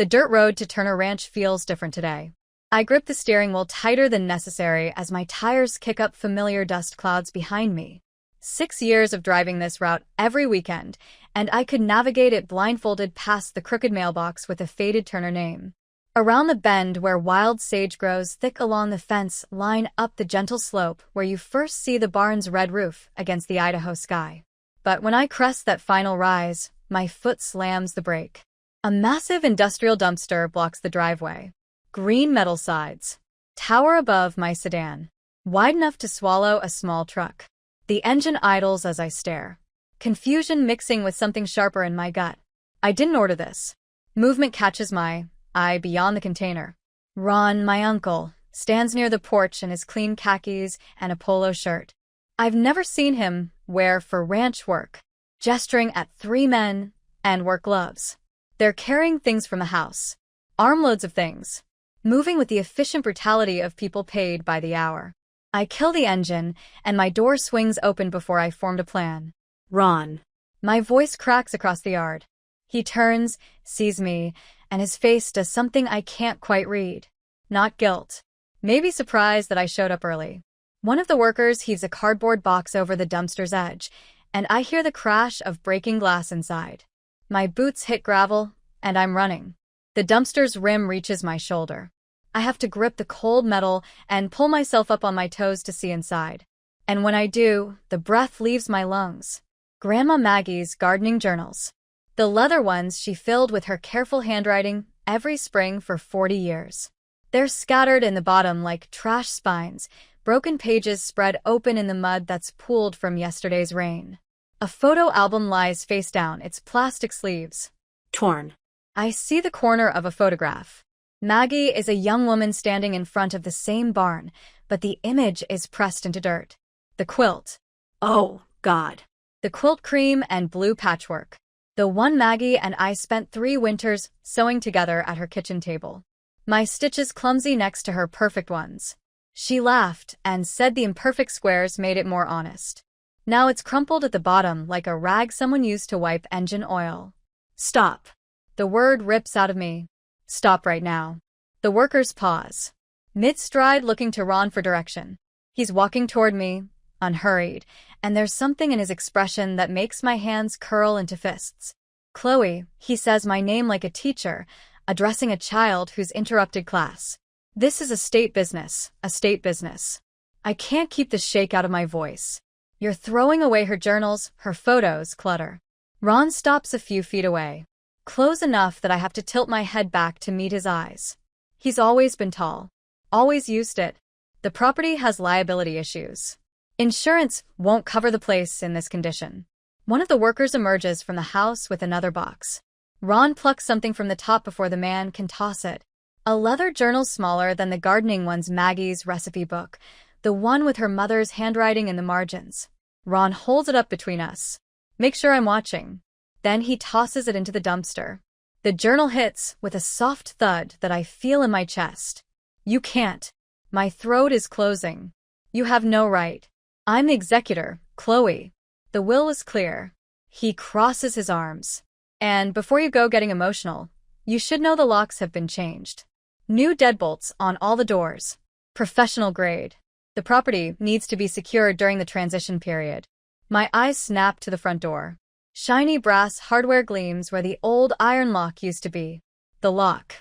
The dirt road to Turner Ranch feels different today. I grip the steering wheel tighter than necessary as my tires kick up familiar dust clouds behind me. 6 years of driving this route every weekend, and I could navigate it blindfolded past the crooked mailbox with a faded Turner name. Around the bend where wild sage grows thick along the fence line up the gentle slope where you first see the barn's red roof against the Idaho sky. But when I crest that final rise, my foot slams the brake. A massive industrial dumpster blocks the driveway. Green metal sides tower above my sedan, wide enough to swallow a small truck. The engine idles as I stare, confusion mixing with something sharper in my gut. I didn't order this. Movement catches my eye beyond the container. Ron, my uncle, stands near the porch in his clean khakis and a polo shirt. I've never seen him wear for ranch work, gesturing at 3 men and work gloves. They're carrying things from the house, armloads of things, moving with the efficient brutality of people paid by the hour. I kill the engine, and my door swings open before I formed a plan. Ron. My voice cracks across the yard. He turns, sees me, and his face does something I can't quite read. Not guilt. Maybe surprise that I showed up early. One of the workers heaves a cardboard box over the dumpster's edge, and I hear the crash of breaking glass inside. My boots hit gravel, and I'm running. The dumpster's rim reaches my shoulder. I have to grip the cold metal and pull myself up on my toes to see inside. And when I do, the breath leaves my lungs. Grandma Maggie's gardening journals. The leather ones she filled with her careful handwriting every spring for 40 years. They're scattered in the bottom like trash spines, broken pages spread open in the mud that's pooled from yesterday's rain. A photo album lies face down, its plastic sleeves Torn. I see the corner of a photograph. Maggie is a young woman standing in front of the same barn, but the image is pressed into dirt. The quilt. Oh, God. The quilt cream and blue patchwork. The one Maggie and I spent 3 winters sewing together at her kitchen table. My stitches clumsy next to her perfect ones. She laughed and said the imperfect squares made it more honest. Now it's crumpled at the bottom like a rag someone used to wipe engine oil. Stop. The word rips out of me. Stop right now. The workers pause, mid-stride looking to Ron for direction. He's walking toward me, unhurried, and there's something in his expression that makes my hands curl into fists. Chloe, he says my name like a teacher, addressing a child who's interrupted class. This is a state business, a state business. I can't keep the shake out of my voice. You're throwing away her journals, her photos, clutter. Ron stops a few feet away. Close enough that I have to tilt my head back to meet his eyes. He's always been tall. Always used it. The property has liability issues. Insurance won't cover the place in this condition. One of the workers emerges from the house with another box. Ron plucks something from the top before the man can toss it. A leather journal smaller than the gardening one's Maggie's recipe book, the one with her mother's handwriting in the margins. Ron holds it up between us. Make sure I'm watching. Then he tosses it into the dumpster. The journal hits with a soft thud that I feel in my chest. You can't. My throat is closing. You have no right. I'm the executor, Chloe. The will is clear. He crosses his arms. And before you go getting emotional, you should know the locks have been changed. New deadbolts on all the doors. Professional grade. The property needs to be secured during the transition period. My eyes snap to the front door. Shiny brass hardware gleams where the old iron lock used to be. The lock.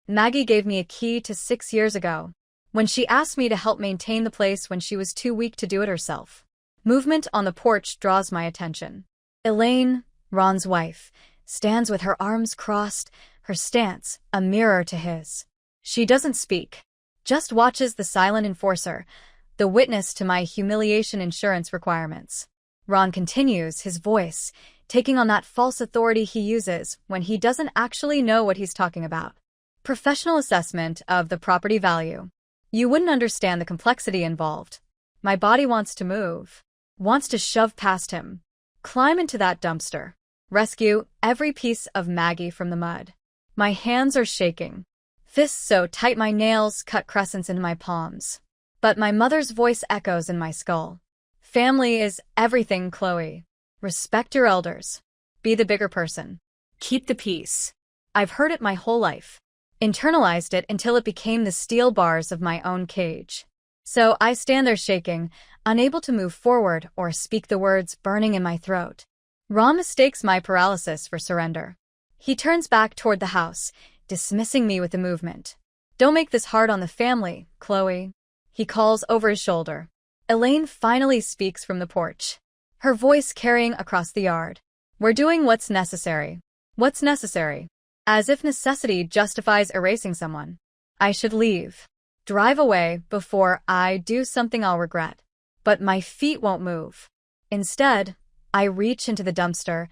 Maggie gave me a key to 6 years ago, when she asked me to help maintain the place when she was too weak to do it herself. Movement on the porch draws my attention. Elaine, Ron's wife, stands with her arms crossed, her stance a mirror to his. She doesn't speak, just watches the silent enforcer, the witness to my humiliation insurance requirements. Ron continues, his voice taking on that false authority he uses when he doesn't actually know what he's talking about. Professional assessment of the property value. You wouldn't understand the complexity involved. My body wants to move, wants to shove past him, climb into that dumpster, rescue every piece of Maggie from the mud. My hands are shaking, fists so tight my nails cut crescents into my palms. But my mother's voice echoes in my skull. Family is everything, Chloe. Respect your elders. Be the bigger person. Keep the peace. I've heard it my whole life. Internalized it until it became the steel bars of my own cage. So I stand there shaking, unable to move forward or speak the words burning in my throat. Ron mistakes my paralysis for surrender. He turns back toward the house, dismissing me with a movement. "Don't make this hard on the family, Chloe," he calls over his shoulder. Elaine finally speaks from the porch, her voice carrying across the yard. "We're doing what's necessary." What's necessary? As if necessity justifies erasing someone. I should leave. Drive away before I do something I'll regret. But my feet won't move. Instead, I reach into the dumpster.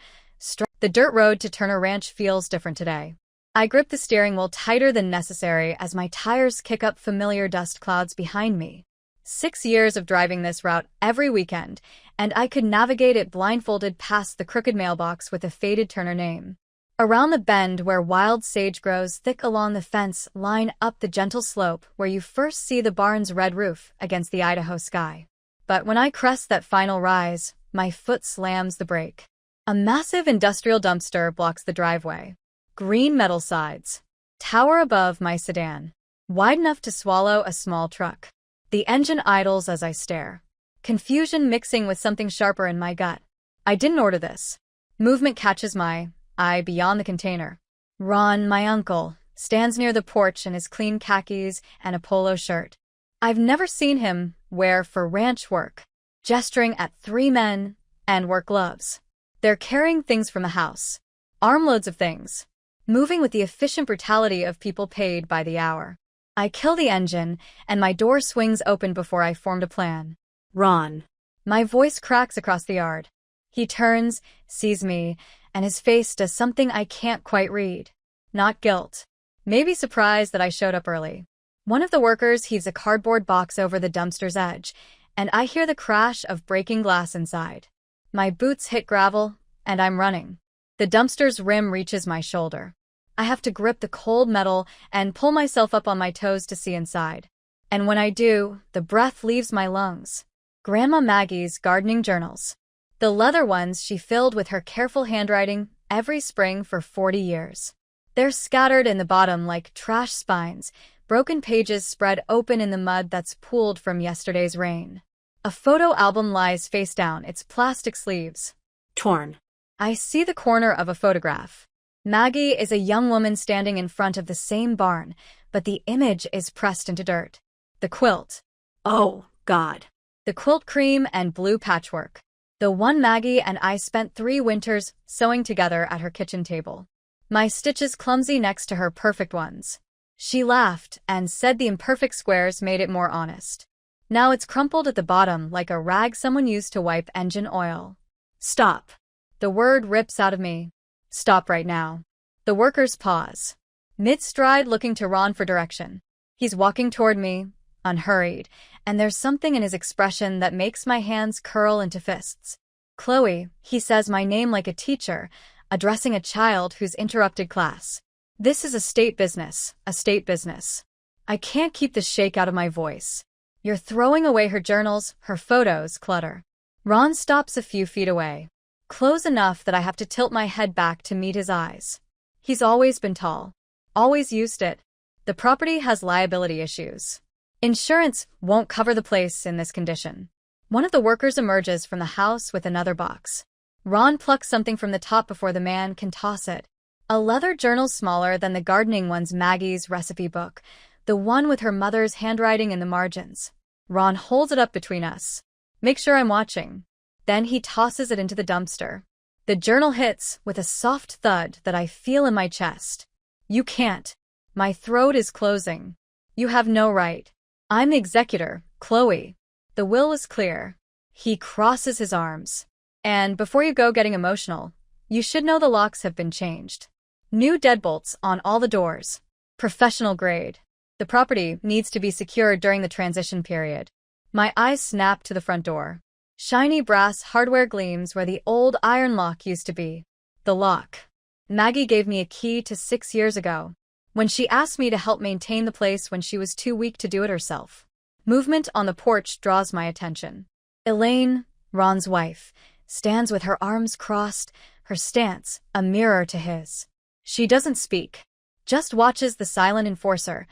The dirt road to Turner Ranch feels different today. I grip the steering wheel tighter than necessary as my tires kick up familiar dust clouds behind me. 6 years of driving this route every weekend, and I could navigate it blindfolded past the crooked mailbox with a faded Turner name. Around the bend where wild sage grows thick along the fence line up the gentle slope where you first see the barn's red roof against the Idaho sky. But when I crest that final rise, my foot slams the brake. A massive industrial dumpster blocks the driveway. Green metal sides tower above my sedan, wide enough to swallow a small truck. The engine idles as I stare, confusion mixing with something sharper in my gut. I didn't order this. Movement catches my eye beyond the container. Ron, my uncle, stands near the porch in his clean khakis and a polo shirt. I've never seen him wear for ranch work, gesturing at 3 men and work gloves. They're carrying things from the house, armloads of things, moving with the efficient brutality of people paid by the hour. I kill the engine, and my door swings open before I formed a plan. Ron. My voice cracks across the yard. He turns, sees me, and his face does something I can't quite read. Not guilt. Maybe surprise that I showed up early. One of the workers heaves a cardboard box over the dumpster's edge, and I hear the crash of breaking glass inside. My boots hit gravel, and I'm running. The dumpster's rim reaches my shoulder. I have to grip the cold metal and pull myself up on my toes to see inside. And when I do, the breath leaves my lungs. Grandma Maggie's gardening journals. The leather ones she filled with her careful handwriting every spring for 40 years. They're scattered in the bottom like trash spines, broken pages spread open in the mud that's pooled from yesterday's rain. A photo album lies face down, its plastic sleeves Torn. I see the corner of a photograph. Maggie is a young woman standing in front of the same barn, but the image is pressed into dirt. The quilt. Oh, God. The quilt cream and blue patchwork. The one Maggie and I spent 3 winters sewing together at her kitchen table. My stitches clumsy next to her perfect ones. She laughed and said the imperfect squares made it more honest. Now it's crumpled at the bottom like a rag someone used to wipe engine oil. Stop. The word rips out of me. Stop right now. The workers pause, mid-stride looking to Ron for direction. He's walking toward me, unhurried, and there's something in his expression that makes my hands curl into fists. "Chloe," he says my name like a teacher, addressing a child who's interrupted class. "This is a state business, a state business." I can't keep the shake out of my voice. "You're throwing away her journals, her photos, clutter." Ron stops a few feet away, close enough that I have to tilt my head back to meet his eyes. He's always been tall, always used it. The property has liability issues. Insurance won't cover the place in this condition. One of the workers emerges from the house with another box. Ron plucks something from the top before the man can toss it. A leather journal smaller than the gardening one's Maggie's recipe book, the one with her mother's handwriting in the margins. Ron holds it up between us. Make sure I'm watching. Then he tosses it into the dumpster. The journal hits with a soft thud that I feel in my chest. "You can't. My throat is closing. You have no right. I'm the executor, Chloe." The will was clear. He crosses his arms. "And before you go getting emotional, you should know the locks have been changed. New deadbolts on all the doors. Professional grade. The property needs to be secured during the transition period." My eyes snap to the front door. Shiny brass hardware gleams where the old iron lock used to be. The lock Maggie gave me a key to 6 years ago, when she asked me to help maintain the place when she was too weak to do it herself. Movement on the porch draws my attention. Elaine, Ron's wife, stands with her arms crossed, her stance a mirror to his. She doesn't speak, just watches the silent enforcer,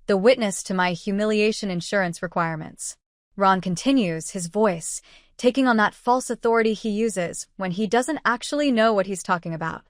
the witness to my humiliation insurance requirements. Ron continues, his voice taking on that false authority he uses when he doesn't actually know what he's talking about.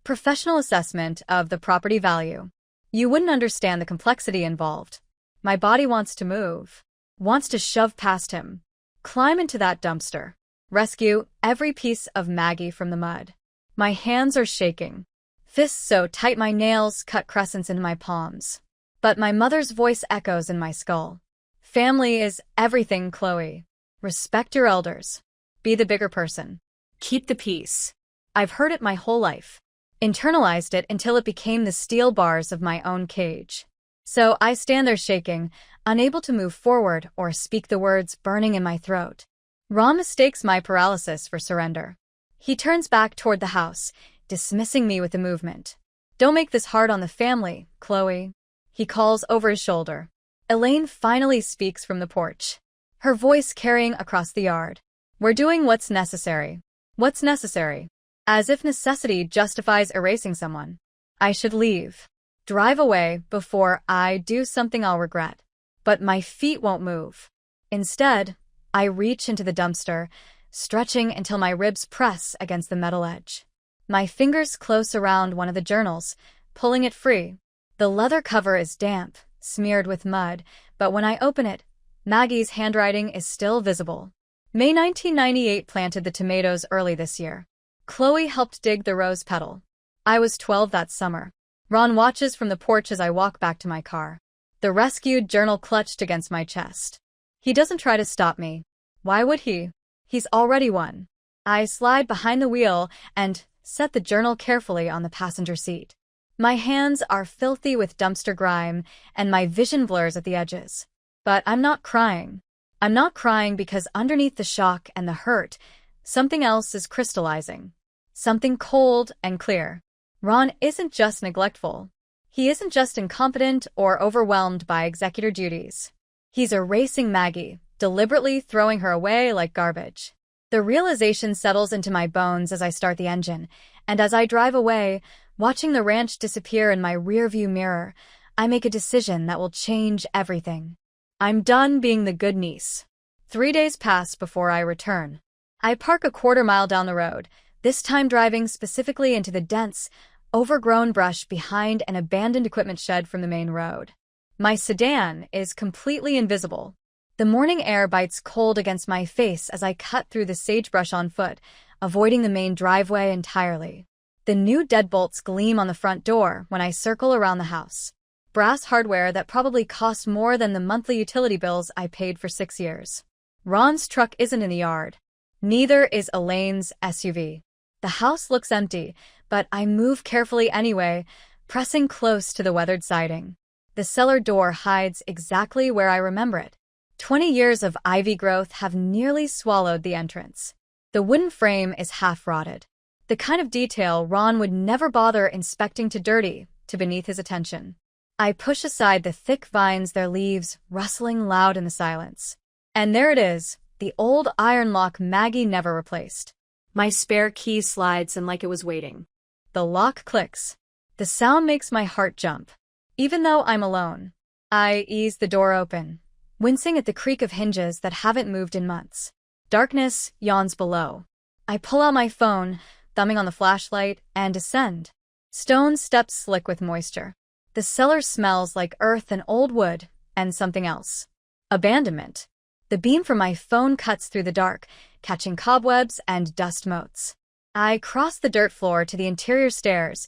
Professional assessment of the property value. You wouldn't understand the complexity involved. My body wants to move, wants to shove past him, climb into that dumpster, rescue every piece of Maggie from the mud. My hands are shaking, fists so tight my nails cut crescents into my palms. But my mother's voice echoes in my skull. Family is everything, Chloe. Respect your elders. Be the bigger person. Keep the peace. I've heard it my whole life. Internalized it until it became the steel bars of my own cage. So I stand there shaking, unable to move forward or speak the words burning in my throat. Ron mistakes my paralysis for surrender. He turns back toward the house, dismissing me with a movement. Don't make this hard on the family, Chloe. He calls over his shoulder. Elaine finally speaks from the porch, her voice carrying across the yard. We're doing what's necessary. What's necessary? As if necessity justifies erasing someone. I should leave. Drive away before I do something I'll regret. But my feet won't move. Instead, I reach into the dumpster, stretching until my ribs press against the metal edge. My fingers close around one of the journals, pulling it free. The leather cover is damp, smeared with mud, but when I open it, Maggie's handwriting is still visible. May 1998 planted the tomatoes early this year. Chloe helped dig the rose petal. I was 12 that summer. Ron watches from the porch as I walk back to my car. The rescued journal clutched against my chest. He doesn't try to stop me. Why would he? He's already won. I slide behind the wheel and set the journal carefully on the passenger seat. My hands are filthy with dumpster grime, and my vision blurs at the edges. But I'm not crying. I'm not crying because underneath the shock and the hurt, something else is crystallizing. Something cold and clear. Ron isn't just neglectful. He isn't just incompetent or overwhelmed by executor duties. He's erasing Maggie, deliberately throwing her away like garbage. The realization settles into my bones as I start the engine, and as I drive away, watching the ranch disappear in my rearview mirror, I make a decision that will change everything. I'm done being the good niece. 3 days pass before I return. I park a quarter-mile down the road, this time driving specifically into the dense, overgrown brush behind an abandoned equipment shed from the main road. My sedan is completely invisible. The morning air bites cold against my face as I cut through the sagebrush on foot, avoiding the main driveway entirely. The new deadbolts gleam on the front door when I circle around the house. Brass hardware that probably cost more than the monthly utility bills I paid for 6 years. Ron's truck isn't in the yard. Neither is Elaine's SUV. The house looks empty, but I move carefully anyway, pressing close to the weathered siding. The cellar door hides exactly where I remember it. 20 years of ivy growth have nearly swallowed the entrance. The wooden frame is half-rotted. The kind of detail Ron would never bother inspecting too dirty to beneath his attention. I push aside the thick vines, their leaves rustling loud in the silence. And there it is, the old iron lock Maggie never replaced. My spare key slides in like it was waiting. The lock clicks. The sound makes my heart jump. Even though I'm alone, I ease the door open, wincing at the creak of hinges that haven't moved in months. Darkness yawns below. I pull out my phone, thumbing on the flashlight, and descend. Stone steps slick with moisture. The cellar smells like earth and old wood, and something else. Abandonment. The beam from my phone cuts through the dark, catching cobwebs and dust motes. I cross the dirt floor to the interior stairs,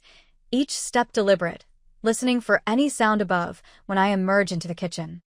each step deliberate, listening for any sound above when I emerge into the kitchen.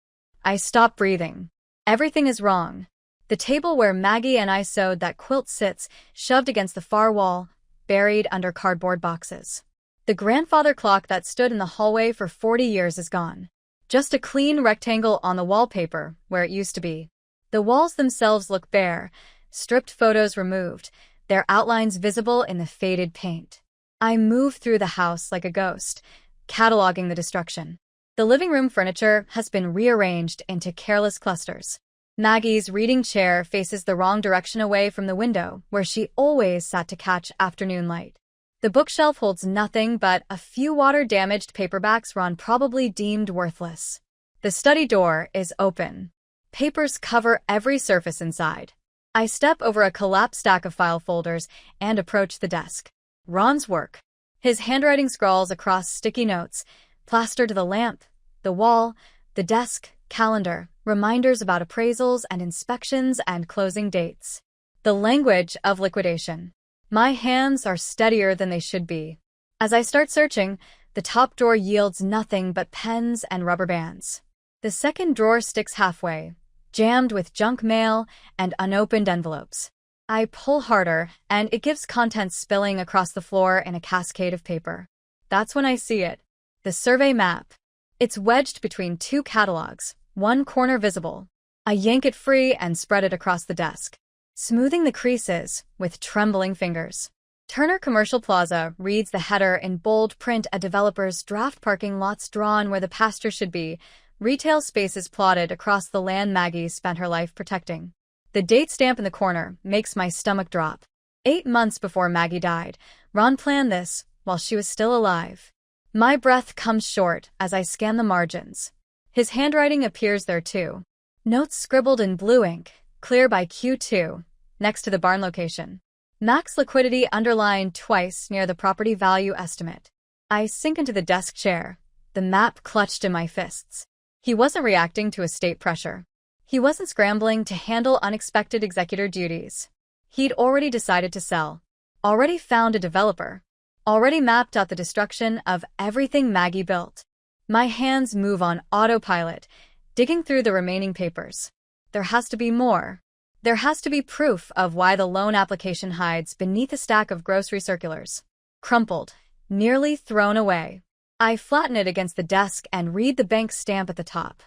I stop breathing. Everything is wrong. The table where Maggie and I sewed that quilt sits, shoved against the far wall, buried under cardboard boxes. The grandfather clock that stood in the hallway for 40 years is gone. Just a clean rectangle on the wallpaper where it used to be. The walls themselves look bare, stripped photos removed, their outlines visible in the faded paint. I move through the house like a ghost, cataloging the destruction. The living room furniture has been rearranged into careless clusters. Maggie's reading chair faces the wrong direction away from the window where she always sat to catch afternoon light. The bookshelf holds nothing but a few water-damaged paperbacks Ron probably deemed worthless. The study door is open. Papers cover every surface inside. I step over a collapsed stack of file folders and approach the desk. Ron's work. His handwriting scrawls across sticky notes, plaster to the lamp, the wall, the desk, calendar, reminders about appraisals and inspections and closing dates. The language of liquidation. My hands are steadier than they should be. As I start searching, the top drawer yields nothing but pens and rubber bands. The second drawer sticks halfway, jammed with junk mail and unopened envelopes. I pull harder, and it gives contents spilling across the floor in a cascade of paper. That's when I see it. The survey map. It's wedged between two catalogs, one corner visible. I yank it free and spread it across the desk, smoothing the creases with trembling fingers. Turner Commercial Plaza reads the header in bold print: a developer's draft, parking lots drawn where the pasture should be, retail spaces plotted across the land Maggie spent her life protecting. The date stamp in the corner makes my stomach drop. 8 months before Maggie died, Ron planned this while she was still alive. My breath comes short as I scan the margins. His handwriting appears there too. Notes scribbled in blue ink, clear by Q2, next to the barn location. Max liquidity underlined twice near the property value estimate. I sink into the desk chair, the map clutched in my fists. He wasn't reacting to estate pressure. He wasn't scrambling to handle unexpected executor duties. He'd already decided to sell, already found a developer, already mapped out the destruction of everything Maggie built. My hands move on autopilot, digging through the remaining papers. There has to be more. There has to be proof of why the loan application hides beneath a stack of grocery circulars. Crumpled, nearly thrown away. I flatten it against the desk and read the bank stamp at the top.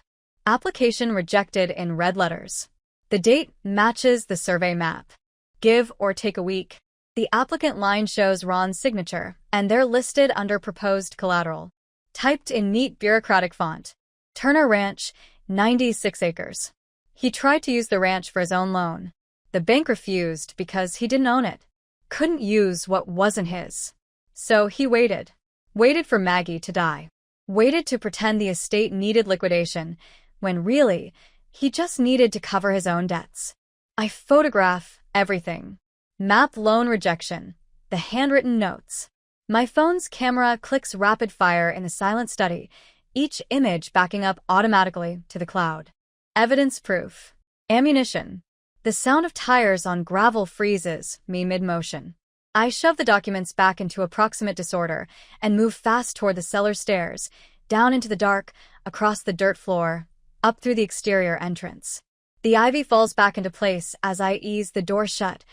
Application rejected in red letters. The date matches the survey map. Give or take a week. The applicant line shows Ron's signature, and they're listed under proposed collateral. Typed in neat bureaucratic font. Turner Ranch, 96 acres. He tried to use the ranch for his own loan. The bank refused because he didn't own it. Couldn't use what wasn't his. So he waited. Waited for Maggie to die. Waited to pretend the estate needed liquidation, when really, he just needed to cover his own debts. I photograph everything. Map loan rejection. The handwritten notes. My phone's camera clicks rapid fire in the silent study, each image backing up automatically to the cloud. Evidence proof. Ammunition. The sound of tires on gravel freezes me mid-motion. I shove the documents back into approximate disorder and move fast toward the cellar stairs, down into the dark, across the dirt floor, up through the exterior entrance. The ivy falls back into place as I ease the door shut,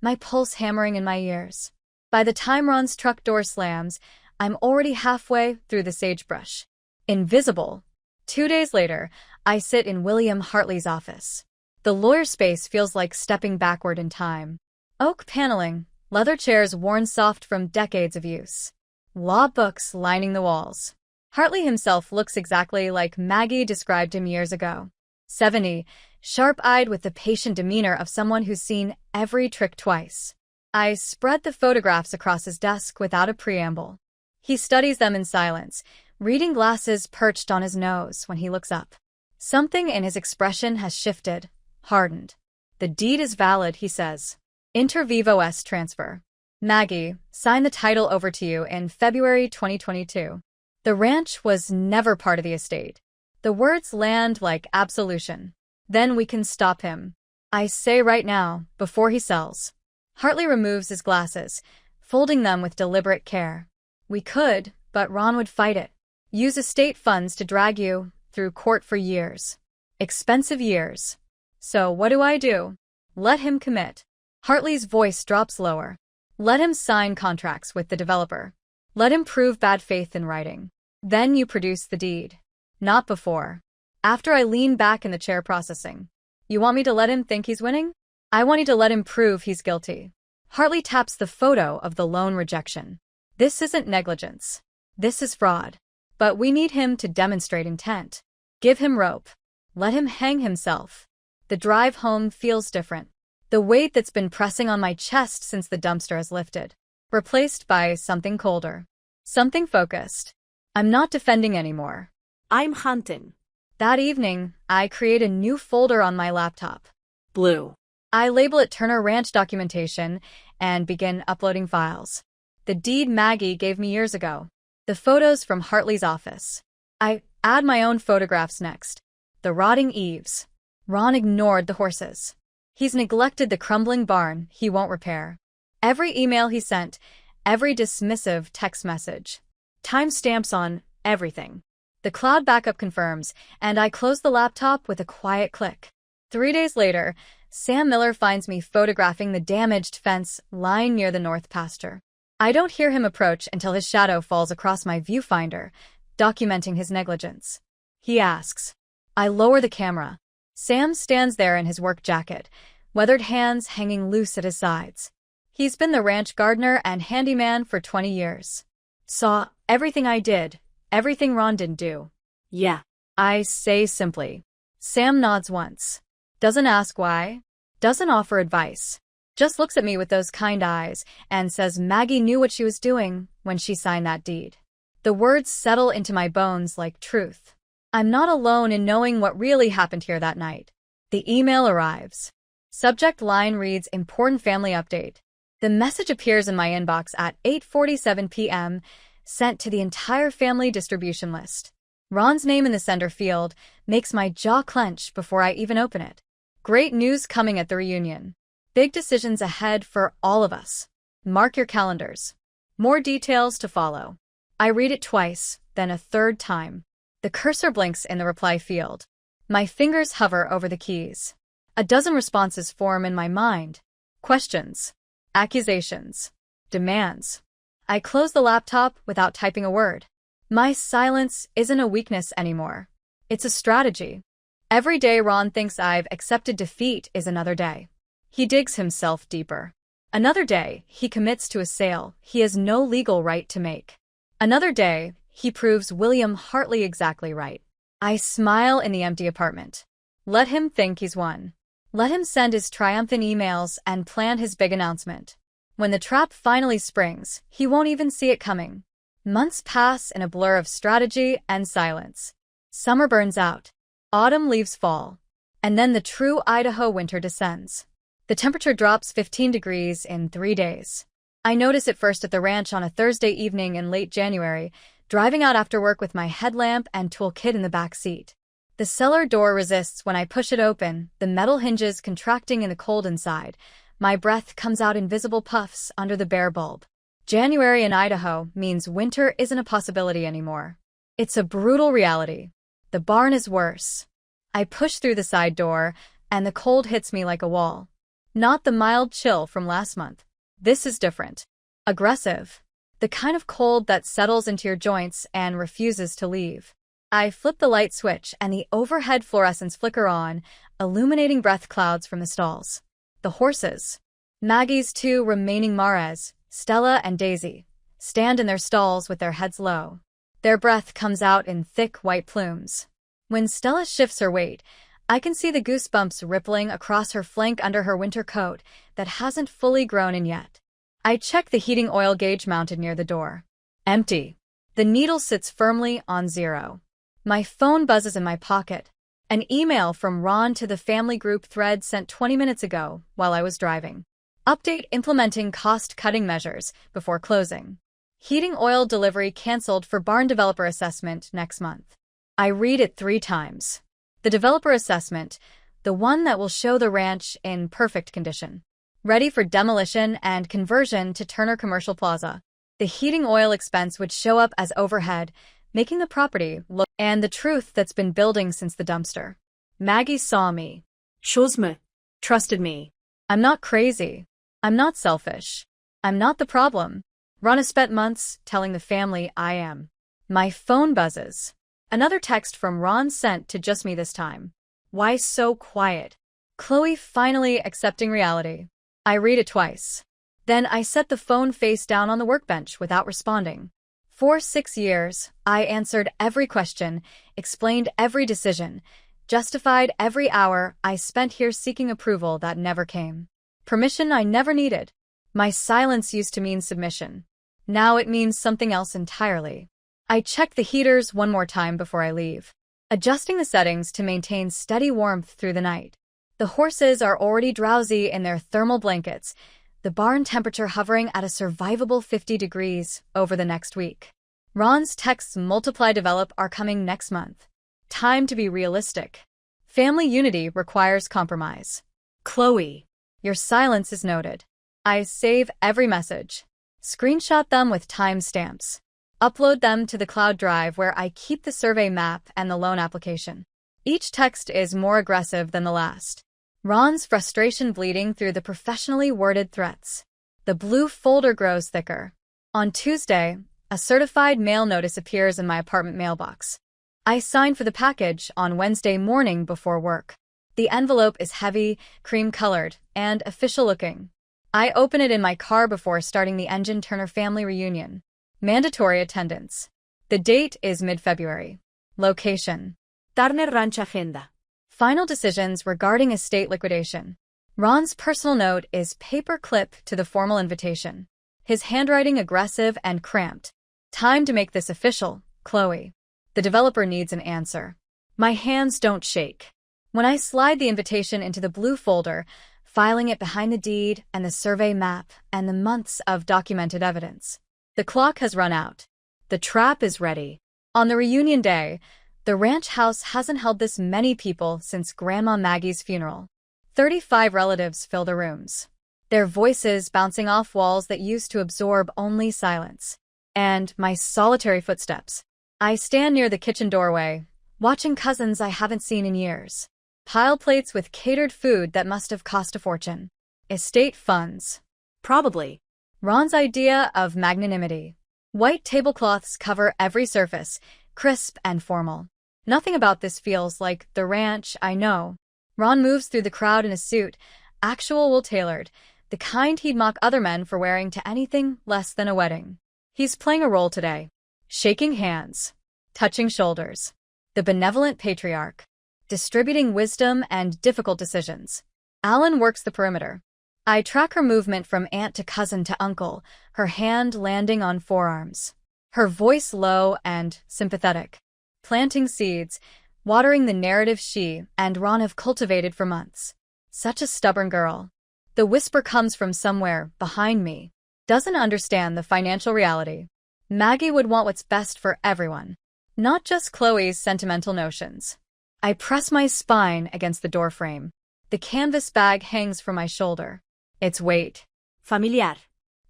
my pulse hammering in my ears. By the time Ron's truck door slams, I'm already halfway through the sagebrush. Invisible. 2 days later, I sit in William Hartley's office. The lawyer space feels like stepping backward in time. Oak paneling, leather chairs worn soft from decades of use. Law books lining the walls. Hartley himself looks exactly like Maggie described him years ago. 70, sharp-eyed with the patient demeanor of someone who's seen every trick twice. I spread the photographs across his desk without a preamble. He studies them in silence, reading glasses perched on his nose when he looks up. Something in his expression has shifted, hardened. The deed is valid, he says. Inter vivos transfer. Maggie, sign the title over to you in February 2022. The ranch was never part of the estate. The words land like absolution. Then we can stop him. I say right now, before he sells. Hartley removes his glasses, folding them with deliberate care. We could, but Ron would fight it. Use estate funds to drag you through court for years. Expensive years. So what do? Let him commit. Hartley's voice drops lower. Let him sign contracts with the developer. Let him prove bad faith in writing. Then you produce the deed. Not before. After I lean back in the chair processing. You want me to let him think he's winning? I want you to let him prove he's guilty. Hartley taps the photo of the loan rejection. This isn't negligence. This is fraud. But we need him to demonstrate intent. Give him rope. Let him hang himself. The drive home feels different. The weight that's been pressing on my chest since the dumpster has lifted. replaced by something colder. Something focused. I'm not defending anymore. I'm hunting. That evening, I create a new folder on my laptop. Blue. I label it Turner Ranch Documentation and begin uploading files. The deed Maggie gave me years ago. The photos from Hartley's office. I add my own photographs next. The rotting eaves. Ron ignored the horses. He's neglected the crumbling barn he won't repair. Every email he sent, every dismissive text message. Timestamps on everything. The cloud backup confirms, and I close the laptop with a quiet click. 3 days later, Sam Miller finds me photographing the damaged fence lying near the north pasture. I don't hear him approach until his shadow falls across my viewfinder, documenting his negligence. He asks. I lower the camera. Sam stands there in his work jacket, weathered hands hanging loose at his sides. He's been the ranch gardener and handyman for 20 years. Saw everything I did, everything Ron didn't do. Yeah. I say simply. Sam nods once. Doesn't ask why. Doesn't offer advice. Just looks at me with those kind eyes and says Maggie knew what she was doing when she signed that deed. The words settle into my bones like truth. I'm not alone in knowing what really happened here that night. The email arrives. Subject line reads Important Family Update. The message appears in my inbox at 8:47 p.m., sent to the entire family distribution list. Ron's name in the sender field makes my jaw clench before I even open it. Great news coming at the reunion. Big decisions ahead for all of us. Mark your calendars. More details to follow. I read it twice, then a third time. The cursor blinks in the reply field. My fingers hover over the keys. A dozen responses form in my mind. Questions. Accusations. Demands. I close the laptop without typing a word. My silence isn't a weakness anymore. It's a strategy. Every day Ron thinks I've accepted defeat is another day. He digs himself deeper. Another day, he commits to a sale he has no legal right to make. Another day, he proves William Hartley exactly right. I smile in the empty apartment. Let him think he's won. Let him send his triumphant emails and plan his big announcement. When the trap finally springs, he won't even see it coming. Months pass in a blur of strategy and silence. Summer burns out. Autumn leaves fall. And then the true Idaho winter descends. The temperature drops 15 degrees in 3 days. I notice it first at the ranch on a Thursday evening in late January, driving out after work with my headlamp and toolkit in the back seat. The cellar door resists when I push it open, the metal hinges contracting in the cold inside. My breath comes out in visible puffs under the bare bulb. January in Idaho means winter isn't a possibility anymore. It's a brutal reality. The barn is worse. I push through the side door, and the cold hits me like a wall. Not the mild chill from last month. This is different. Aggressive. The kind of cold that settles into your joints and refuses to leave. I flip the light switch and the overhead fluorescents flicker on, illuminating breath clouds from the stalls. The horses. Maggie's 2 remaining mares, Stella and Daisy, stand in their stalls with their heads low. Their breath comes out in thick white plumes. When Stella shifts her weight, I can see the goosebumps rippling across her flank under her winter coat that hasn't fully grown in yet. I check the heating oil gauge mounted near the door. Empty. The needle sits firmly on 0. My phone buzzes in my pocket. An email from Ron to the family group thread sent 20 minutes ago while I was driving. Update implementing cost-cutting measures before closing. Heating oil delivery canceled for barn developer assessment next month. I read it 3 times. The developer assessment, the one that will show the ranch in perfect condition, ready for demolition and conversion to Turner Commercial Plaza. The heating oil expense would show up as overhead, making the property look, and the truth that's been building since the dumpster. Maggie saw me. Chose me. Trusted me. I'm not crazy. I'm not selfish. I'm not the problem. Ron has spent months telling the family I am. My phone buzzes. Another text from Ron sent to just me this time. Why so quiet? Chloe finally accepting reality. I read it twice. Then I set the phone face down on the workbench without responding. For 6 years, I answered every question, explained every decision, justified every hour I spent here seeking approval that never came. Permission I never needed. My silence used to mean submission. Now it means something else entirely. I check the heaters one more time before I leave, adjusting the settings to maintain steady warmth through the night. The horses are already drowsy in their thermal blankets, the barn temperature hovering at a survivable 50 degrees over the next week. Ron's texts multiply develop are coming next month. Time to be realistic. Family unity requires compromise. Chloe. Your silence is noted. I save every message. Screenshot them with timestamps. Upload them to the cloud drive where I keep the survey map and the loan application. Each text is more aggressive than the last. Ron's frustration bleeding through the professionally worded threats. The blue folder grows thicker. On Tuesday, a certified mail notice appears in my apartment mailbox. I sign for the package on Wednesday morning before work. The envelope is heavy, cream-colored, and official-looking. I open it in my car before starting the engine Turner family reunion. Mandatory attendance. The date is mid-February. Location. Turner Ranch Agenda. Final decisions regarding estate liquidation. Ron's personal note is paper-clip to the formal invitation. His handwriting aggressive and cramped. Time to make this official, Chloe. The developer needs an answer. My hands don't shake. When I slide the invitation into the blue folder, filing it behind the deed and the survey map and the months of documented evidence. The clock has run out. The trap is ready. On the reunion day, the ranch house hasn't held this many people since Grandma Maggie's funeral. 35 relatives fill the rooms, their voices bouncing off walls that used to absorb only silence. And my solitary footsteps. I stand near the kitchen doorway, watching cousins I haven't seen in years. Pile plates with catered food that must have cost a fortune. Estate funds. Probably. Ron's idea of magnanimity. White tablecloths cover every surface, crisp and formal. Nothing about this feels like the ranch I know. Ron moves through the crowd in a suit, actual wool-tailored, the kind he'd mock other men for wearing to anything less than a wedding. He's playing a role today. Shaking hands. Touching shoulders. The benevolent patriarch. Distributing wisdom and difficult decisions. Alan works the perimeter. I track her movement from aunt to cousin to uncle, her hand landing on forearms. Her voice low and sympathetic. Planting seeds, watering the narrative she and Ron have cultivated for months. Such a stubborn girl. The whisper comes from somewhere behind me. Doesn't understand the financial reality. Maggie would want what's best for everyone, not just Chloe's sentimental notions. I press my spine against the doorframe. The canvas bag hangs from my shoulder. Its weight. Familiar.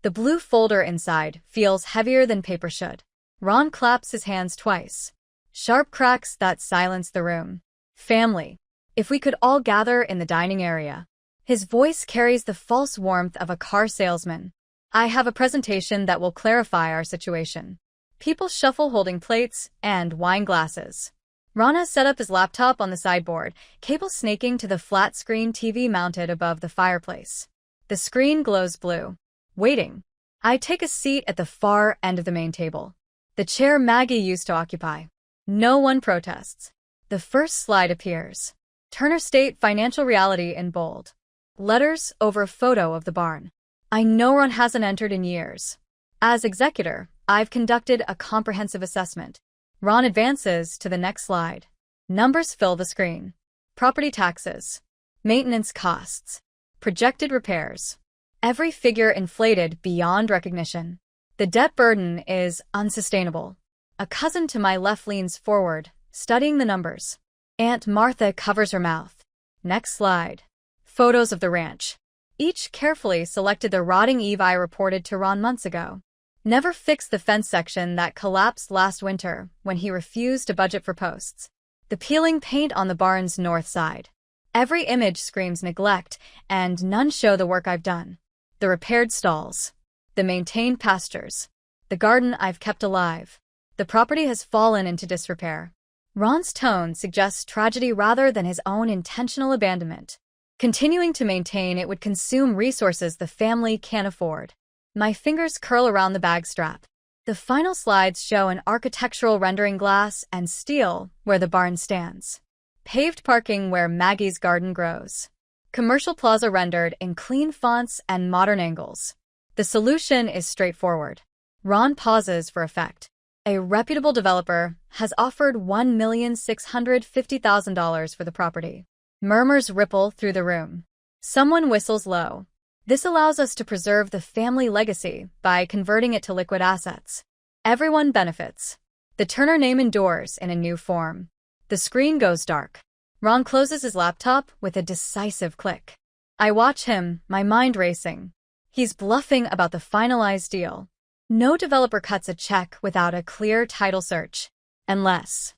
The blue folder inside feels heavier than paper should. Ron claps his hands twice. Sharp cracks that silence the room. Family. If we could all gather in the dining area. His voice carries the false warmth of a car salesman. I have a presentation that will clarify our situation. People shuffle holding plates and wine glasses. Ron has set up his laptop on the sideboard, cable snaking to the flat-screen TV mounted above the fireplace. The screen glows blue. Waiting. I take a seat at the far end of the main table. The chair Maggie used to occupy. No one protests. The first slide appears. Turner State Financial Reality in bold. Letters over a photo of the barn. I know Ron hasn't entered in years. As executor, I've conducted a comprehensive assessment. Ron advances to the next slide. Numbers fill the screen. Property taxes. Maintenance costs. Projected repairs. Every figure inflated beyond recognition. The debt burden is unsustainable. A cousin to my left leans forward, studying the numbers. Aunt Martha covers her mouth. Next slide. Photos of the ranch. Each carefully selected the rotting eave I reported to Ron months ago. Never fixed the fence section that collapsed last winter when he refused to budget for posts. The peeling paint on the barn's north side. Every image screams neglect, and none show the work I've done. The repaired stalls. The maintained pastures. The garden I've kept alive. The property has fallen into disrepair. Ron's tone suggests tragedy rather than his own intentional abandonment. Continuing to maintain it would consume resources the family can't afford. My fingers curl around the bag strap. The final slides show an architectural rendering glass and steel where the barn stands. Paved parking where Maggie's garden grows. Commercial plaza rendered in clean fonts and modern angles. The solution is straightforward. Ron pauses for effect. A reputable developer has offered $1,650,000 for the property. Murmurs ripple through the room. Someone whistles low. This allows us to preserve the family legacy by converting it to liquid assets. Everyone benefits. The Turner name endures in a new form. The screen goes dark. Ron closes his laptop with a decisive click. I watch him, my mind racing. He's bluffing about the finalized deal. No developer cuts a check without a clear title search. Unless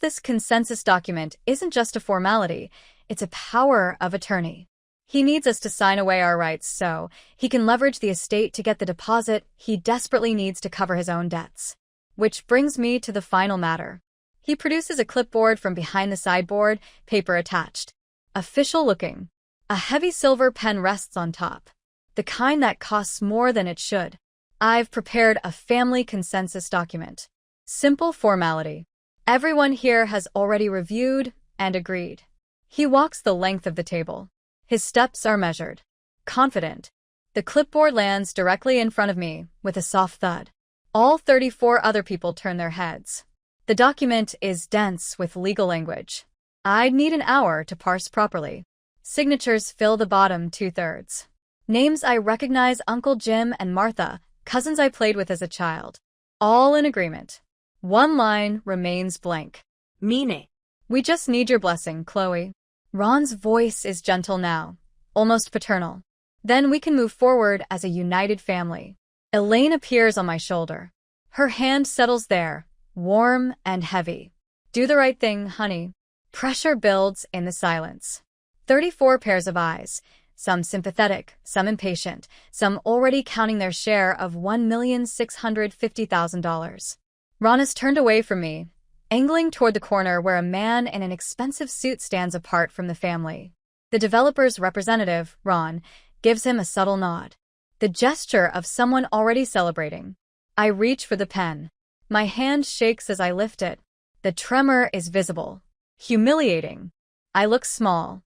this consensus document isn't just a formality, it's a power of attorney. He needs us to sign away our rights so he can leverage the estate to get the deposit he desperately needs to cover his own debts. Which brings me to the final matter. He produces a clipboard from behind the sideboard, paper attached. Official looking. A heavy silver pen rests on top. The kind that costs more than it should. I've prepared a family consensus document. Simple formality. Everyone here has already reviewed and agreed. He walks the length of the table. His steps are measured. Confident. The clipboard lands directly in front of me with a soft thud. All 34 other people turn their heads. The document is dense with legal language. I'd need an hour to parse properly. Signatures fill the bottom 2/3. Names I recognize: Uncle Jim and Martha, cousins I played with as a child. All in agreement. One line remains blank. Mine. We just need your blessing, Chloe. Ron's voice is gentle now, almost paternal. Then we can move forward as a united family. Elaine appears on my shoulder. Her hand settles there, warm and heavy. Do the right thing, honey. Pressure builds in the silence. 34 pairs of eyes. Some sympathetic, some impatient, some already counting their share of $1,650,000. Ron has turned away from me, angling toward the corner where a man in an expensive suit stands apart from the family. The developer's representative, Ron, gives him a subtle nod. The gesture of someone already celebrating. I reach for the pen. My hand shakes as I lift it. The tremor is visible. Humiliating. I look small.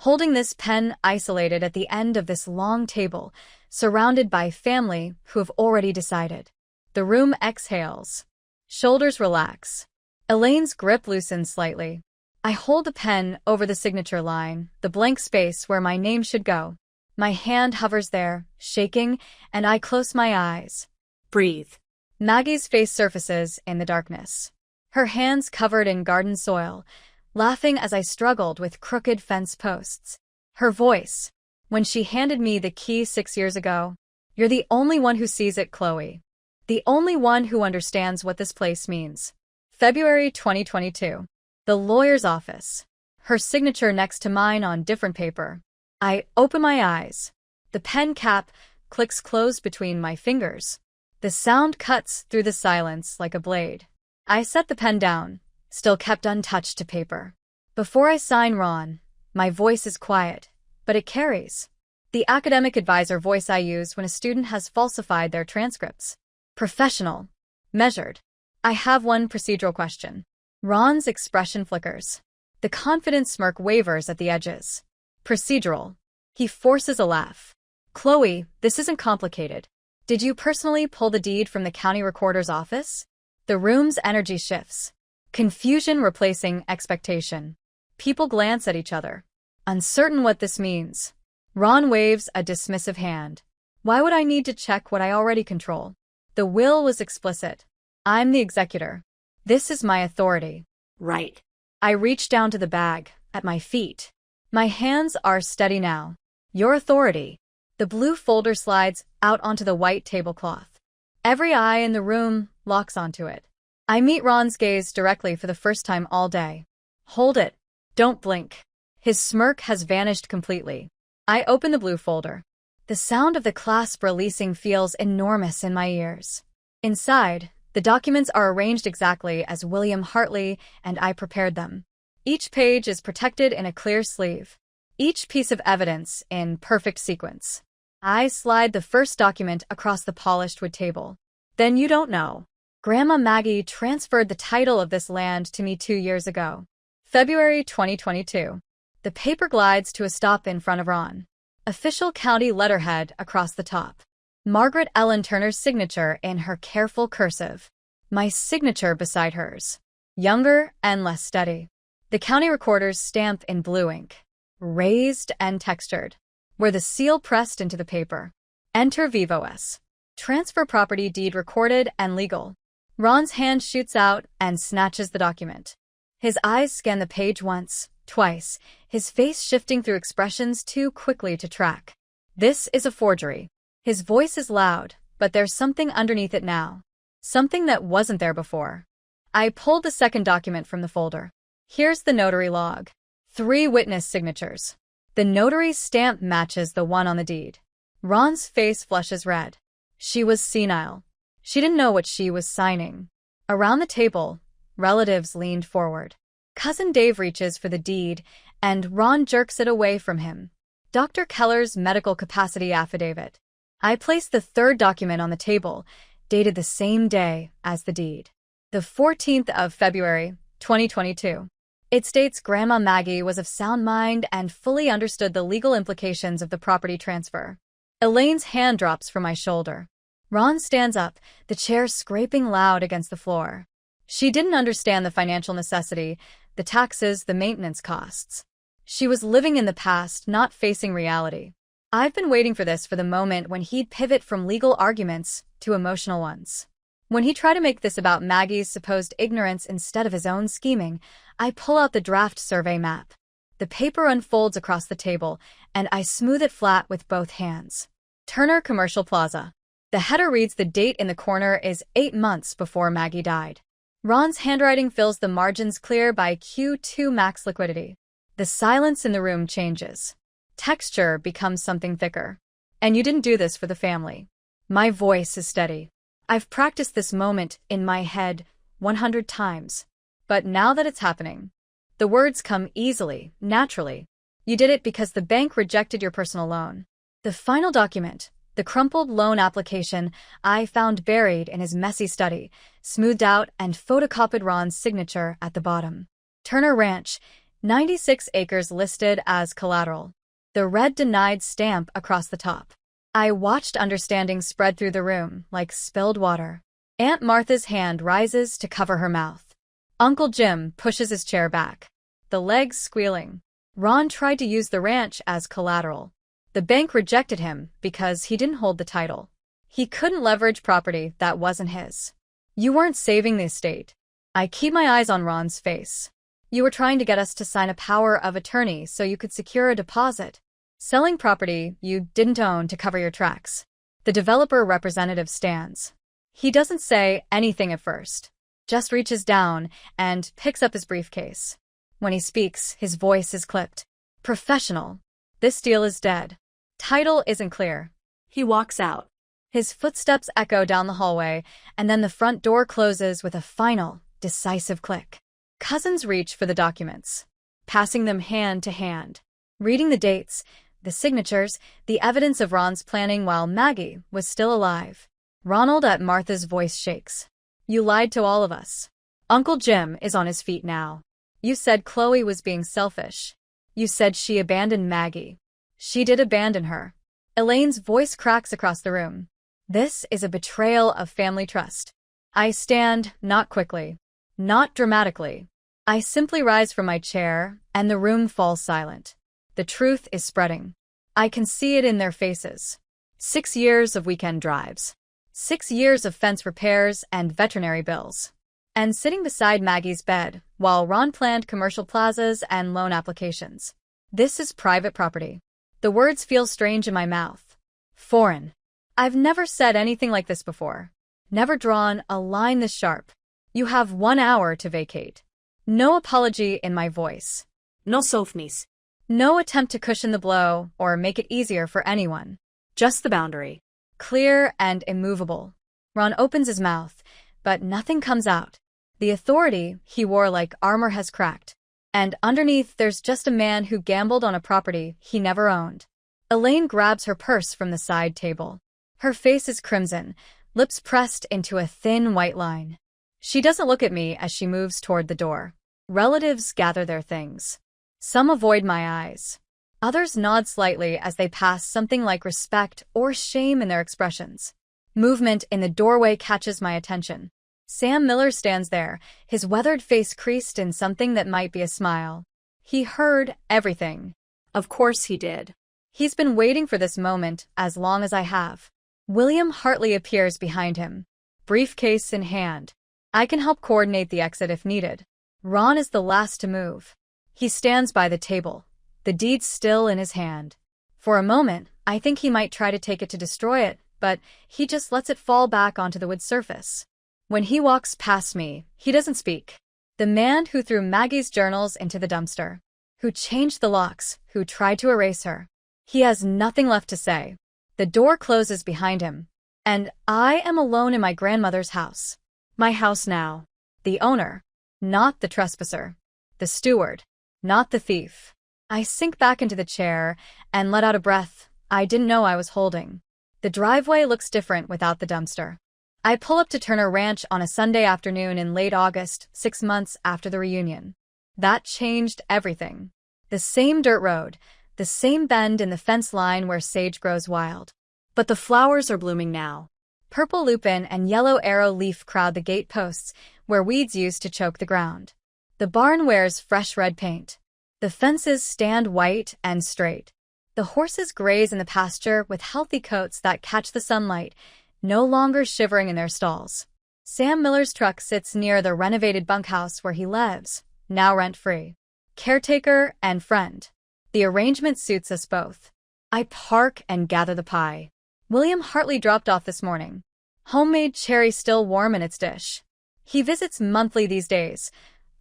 Holding this pen isolated at the end of this long table, surrounded by family who have already decided. The room exhales. Shoulders relax. Elaine's grip loosens slightly. I hold the pen over the signature line, the blank space where my name should go. My hand hovers there, shaking, and I close my eyes. Breathe. Maggie's face surfaces in the darkness. Her hands covered in garden soil, laughing as I struggled with crooked fence posts. Her voice, when she handed me the key 6 years ago. You're the only one who sees it, Chloe. The only one who understands what this place means. February 2022. The lawyer's office. Her signature next to mine on different paper. I open my eyes. The pen cap clicks closed between my fingers. The sound cuts through the silence like a blade. I set the pen down, still kept untouched to paper. Before I sign Ron, my voice is quiet, but it carries. The academic advisor voice I use when a student has falsified their transcripts. Professional. Measured. I have one procedural question. Ron's expression flickers. The confident smirk wavers at the edges. Procedural. He forces a laugh. Chloe, this isn't complicated. Did you personally pull the deed from the county recorder's office? The room's energy shifts. Confusion replacing expectation. People glance at each other, uncertain what this means. Ron waves a dismissive hand. Why would I need to check what I already control? The will was explicit. I'm the executor. This is my authority. Right. I reach down to the bag, at my feet. My hands are steady now. Your authority. The blue folder slides out onto the white tablecloth. Every eye in the room locks onto it. I meet Ron's gaze directly for the first time all day. Hold it. Don't blink. His smirk has vanished completely. I open the blue folder. The sound of the clasp releasing feels enormous in my ears. Inside, the documents are arranged exactly as William Hartley and I prepared them. Each page is protected in a clear sleeve. Each piece of evidence in perfect sequence. I slide the first document across the polished wood table. Then you don't know. Grandma Maggie transferred the title of this land to me 2 years ago. February 2022. The paper glides to a stop in front of Ron. Official county letterhead across the top. Margaret Ellen Turner's signature in her careful cursive. My signature beside hers. Younger and less steady. The county recorder's stamp in blue ink. Raised and textured. Where the seal pressed into the paper. Enter Vivos. Transfer property deed recorded and legal. Ron's hand shoots out and snatches the document. His eyes scan the page once, twice, his face shifting through expressions too quickly to track. This is a forgery. His voice is loud, but there's something underneath it now. Something that wasn't there before. I pulled the second document from the folder. Here's the notary log. 3 witness signatures. The notary's stamp matches the one on the deed. Ron's face flushes red. She was senile. She didn't know what she was signing. Around the table, relatives leaned forward. Cousin Dave reaches for the deed, and Ron jerks it away from him. Dr. Keller's medical capacity affidavit. I placed the third document on the table, dated the same day as the deed. The 14th of February, 2022. It states Grandma Maggie was of sound mind and fully understood the legal implications of the property transfer. Elaine's hand drops from my shoulder. Ron stands up, the chair scraping loud against the floor. She didn't understand the financial necessity, the taxes, the maintenance costs. She was living in the past, not facing reality. I've been waiting for this, for the moment when he'd pivot from legal arguments to emotional ones. When he tried to make this about Maggie's supposed ignorance instead of his own scheming, I pull out the draft survey map. The paper unfolds across the table, and I smooth it flat with both hands. Turner Commercial Plaza. The header reads the date in the corner is 8 months before Maggie died. Ron's handwriting fills the margins clear by Q2 max liquidity. The silence in the room changes. Texture becomes something thicker. And you didn't do this for the family. My voice is steady. I've practiced this moment in my head 100 times. But now that it's happening, the words come easily, naturally. You did it because the bank rejected your personal loan. The final document, the crumpled loan application, I found buried in his messy study, smoothed out and photocopied Ron's signature at the bottom. Turner Ranch, 96 acres listed as collateral. The red denied stamp across the top. I watched understanding spread through the room like spilled water. Aunt Martha's hand rises to cover her mouth. Uncle Jim pushes his chair back, the legs squealing. Ron tried to use the ranch as collateral. The bank rejected him because he didn't hold the title. He couldn't leverage property that wasn't his. You weren't saving the estate. I keep my eyes on Ron's face. You were trying to get us to sign a power of attorney so you could secure a deposit. Selling property you didn't own to cover your tracks. The developer representative stands. He doesn't say anything at first. Just reaches down and picks up his briefcase. When he speaks, his voice is clipped. Professional. This deal is dead. Title isn't clear. He walks out. His footsteps echo down the hallway, and then the front door closes with a final, decisive click. Cousins reach for the documents, passing them hand to hand, reading the dates, the signatures, the evidence of Ron's planning while Maggie was still alive. Ronald at Martha's voice shakes. You lied to all of us. Uncle Jim is on his feet now. You said Chloe was being selfish. You said she abandoned Maggie. She did abandon her. Elaine's voice cracks across the room. This is a betrayal of family trust. I stand, not quickly, not dramatically. I simply rise from my chair, and the room falls silent. The truth is spreading. I can see it in their faces. 6 years of weekend drives. 6 years of fence repairs and veterinary bills. And sitting beside Maggie's bed, while Ron planned commercial plazas and loan applications. This is private property. The words feel strange in my mouth. Foreign. I've never said anything like this before. Never drawn a line this sharp. You have 1 hour to vacate. No apology in my voice. No softness. No attempt to cushion the blow or make it easier for anyone. Just the boundary. Clear and immovable. Ron opens his mouth, but nothing comes out. The authority he wore like armor has cracked. And underneath there's just a man who gambled on a property he never owned. Elaine grabs her purse from the side table. Her face is crimson, lips pressed into a thin white line. She doesn't look at me as she moves toward the door. Relatives gather their things. Some avoid my eyes. Others nod slightly as they pass, something like respect or shame in their expressions. Movement in the doorway catches my attention. Sam Miller stands there, his weathered face creased in something that might be a smile. He heard everything. Of course he did. He's been waiting for this moment as long as I have. William Hartley appears behind him, briefcase in hand. I can help coordinate the exit if needed. Ron is the last to move. He stands by the table, the deed still in his hand. For a moment, I think he might try to take it to destroy it, but he just lets it fall back onto the wood surface. When he walks past me, he doesn't speak. The man who threw Maggie's journals into the dumpster, who changed the locks, who tried to erase her. He has nothing left to say. The door closes behind him, and I am alone in my grandmother's house. My house now. The owner, not the trespasser. The steward, not the thief. I sink back into the chair and let out a breath I didn't know I was holding. The driveway looks different without the dumpster. I pull up to Turner Ranch on a Sunday afternoon in late August, 6 months after the reunion. That changed everything. The same dirt road, the same bend in the fence line where sage grows wild. But the flowers are blooming now. Purple lupin and yellow arrow leaf crowd the gate posts where weeds used to choke the ground. The barn wears fresh red paint. The fences stand white and straight. The horses graze in the pasture with healthy coats that catch the sunlight, no longer shivering in their stalls. Sam Miller's truck sits near the renovated bunkhouse where he lives, now rent-free. Caretaker and friend. The arrangement suits us both. I park and gather the pie. William Hartley dropped off this morning. Homemade cherry still warm in its dish. He visits monthly these days,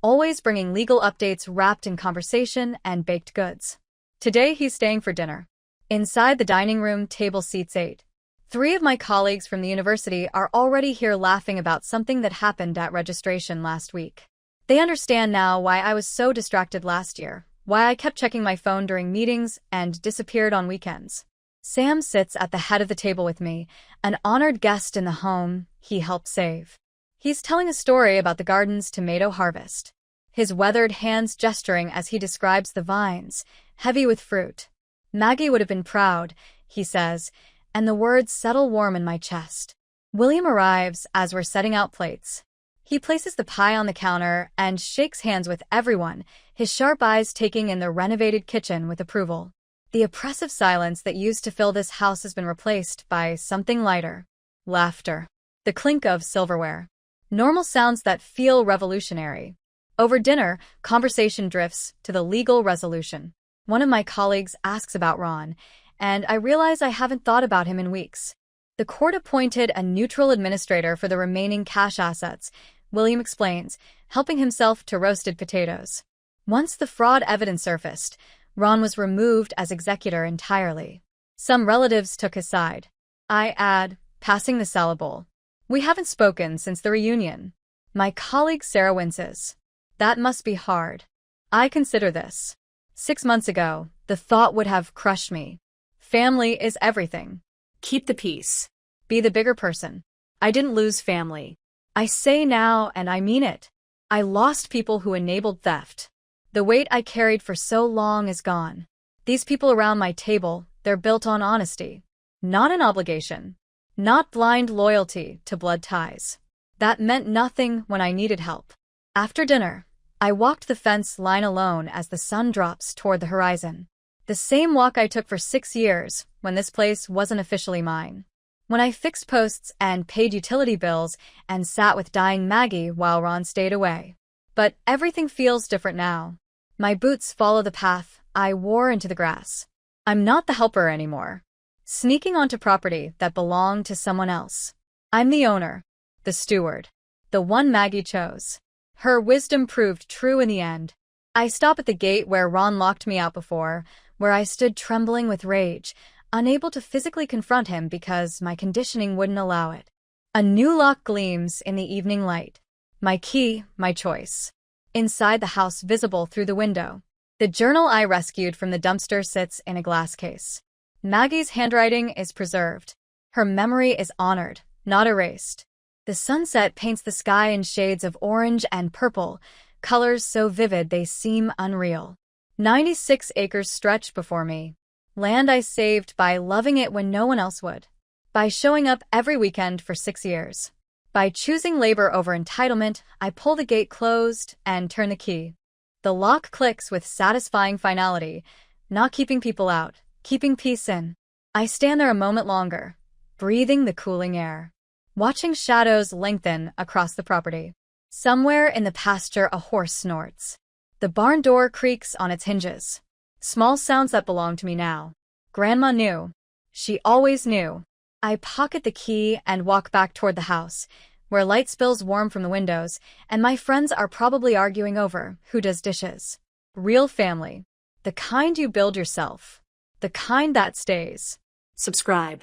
always bringing legal updates wrapped in conversation and baked goods. Today he's staying for dinner. Inside the dining room, table seats 8. 3 of my colleagues from the university are already here laughing about something that happened at registration last week. They understand now why I was so distracted last year, why I kept checking my phone during meetings and disappeared on weekends. Sam sits at the head of the table with me, an honored guest in the home he helped save. He's telling a story about the garden's tomato harvest, his weathered hands gesturing as he describes the vines, heavy with fruit. Maggie would have been proud, he says, and the words settle warm in my chest. William arrives as we're setting out plates. He places the pie on the counter and shakes hands with everyone, his sharp eyes taking in the renovated kitchen with approval. The oppressive silence that used to fill this house has been replaced by something lighter. Laughter. The clink of silverware. Normal sounds that feel revolutionary. Over dinner, conversation drifts to the legal resolution. One of my colleagues asks about Ron, and I realize I haven't thought about him in weeks. The court appointed a neutral administrator for the remaining cash assets, William explains, helping himself to roasted potatoes. Once the fraud evidence surfaced, Ron was removed as executor entirely. Some relatives took his side. I add, passing the salad bowl. We haven't spoken since the reunion. My colleague Sarah winces. That must be hard. I consider this. 6 months ago, the thought would have crushed me. Family is everything. Keep the peace. Be the bigger person. I didn't lose family. I say now, and I mean it. I lost people who enabled theft. The weight I carried for so long is gone. These people around my table, they're built on honesty. Not an obligation. Not blind loyalty to blood ties. That meant nothing when I needed help. After dinner, I walked the fence line alone as the sun drops toward the horizon. The same walk I took for 6 years when this place wasn't officially mine. When I fixed posts and paid utility bills and sat with dying Maggie while Ron stayed away. But everything feels different now. My boots follow the path I wore into the grass. I'm not the helper anymore, sneaking onto property that belonged to someone else. I'm the owner, the steward, the one Maggie chose. Her wisdom proved true in the end. I stop at the gate where Ron locked me out before, where I stood trembling with rage, unable to physically confront him because my conditioning wouldn't allow it. A new lock gleams in the evening light. My key, my choice. Inside the house, visible through the window, the journal I rescued from the dumpster sits in a glass case. Maggie's handwriting is preserved. Her memory is honored, not erased. The sunset paints the sky in shades of orange and purple, colors so vivid they seem unreal. 96 acres stretched before me. Land I saved by loving it when no one else would. By showing up every weekend for 6 years. By choosing labor over entitlement, I pull the gate closed and turn the key. The lock clicks with satisfying finality, not keeping people out, keeping peace in. I stand there a moment longer, breathing the cooling air, watching shadows lengthen across the property. Somewhere in the pasture, a horse snorts. The barn door creaks on its hinges. Small sounds that belong to me now. Grandma knew. She always knew. I pocket the key and walk back toward the house, where light spills warm from the windows, and my friends are probably arguing over who does dishes. Real family. The kind you build yourself. The kind that stays. Subscribe.